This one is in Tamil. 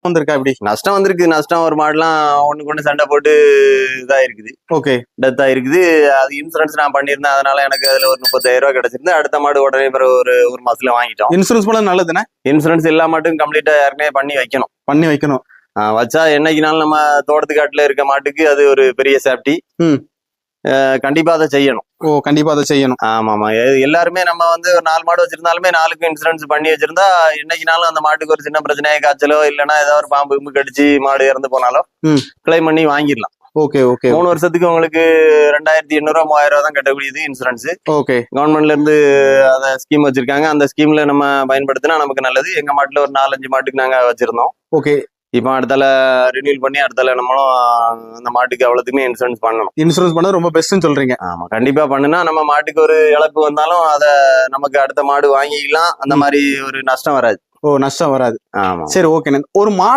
வந்திருக்கா இப்படி? நஷ்டம் வந்திருக்கு. நஷ்டம் ஒரு மாடுலாம் ஒண்ணுக்கு ஒண்ணு சண்டை போட்டு இதாயிருக்குது, ஓகே, டெத் ஆயிருக்குது. அது இன்சூரன்ஸ் நான் பண்ணியிருந்தேன், அதனால எனக்கு அதுல ஒரு 30,000 ரூபாய் கிடைச்சிருந்து. அடுத்த மாடு உடனே பிறகு ஒரு மாசத்துல வாங்கிட்டோம். இன்சூரன்ஸ் பண்ண நல்லதுண்ணே. இன்சூரன்ஸ் எல்லா மாட்டுக்கும் கம்ப்ளீட்டா ஏற்கனவே பண்ணி வைக்கணும். வச்சா என்னைக்குனாலும் நம்ம தோட்டத்துக்காட்டுல இருக்க மாட்டுக்கு அது ஒரு பெரிய சேஃப்டி. கண்டிப்பா அதை செய்யணும். கண்டிப்பா அதை செய்யணும். ஆமா. எல்லாருமே நம்ம ஒரு 4 மாடு வச்சிருந்தாலுமே 4க்கும் இன்சூரன்ஸ் பண்ணி வச்சிருந்தா என்னைக்குனாலும் அந்த மாட்டுக்கு ஒரு சின்ன பிரச்சனை, காய்ச்சலோ இல்லைன்னா ஏதாவது ஒரு பாம்பு கடிச்சு மாடு இறந்து போனாலும் கிளைம் பண்ணி வாங்கிடலாம். ஓகே, 3 வருஷத்துக்கு உங்களுக்கு 2800 ரூபா 3000 ரூபா தான் கட்டக்கூடியது இன்சூரன்ஸ். ஓகே, கவர்மெண்ட்ல இருந்து அதை ஸ்கீம் வச்சிருக்காங்க. அந்த ஸ்கீம்ல நம்ம பயன்படுத்தினா நமக்கு நல்லது. எங்க மாட்டுல ஒரு 4-5 மாட்டுக்கு நாங்க வச்சிருந்தோம். ஓகே. இப்போ அடுத்தால ரினியூல் பண்ணி அடுத்தால நம்மளும் அந்த மாட்டுக்கு அவ்வளவுக்குமே இன்சூரன்ஸ் பண்ணணும். இன்சூரன்ஸ் பண்ண ரொம்ப பெஸ்ட்னு சொல்றீங்க? ஆமா, கண்டிப்பா பண்ணுனா நம்ம மாட்டுக்கு ஒரு இழப்பு வந்தாலும் அதை நமக்கு அடுத்த மாடு வாங்கிக்கலாம். அந்த மாதிரி ஒரு நஷ்டம் வராது. நஷ்டம் வராது. ஆமா. சரி, ஓகே. ஒரு மாடு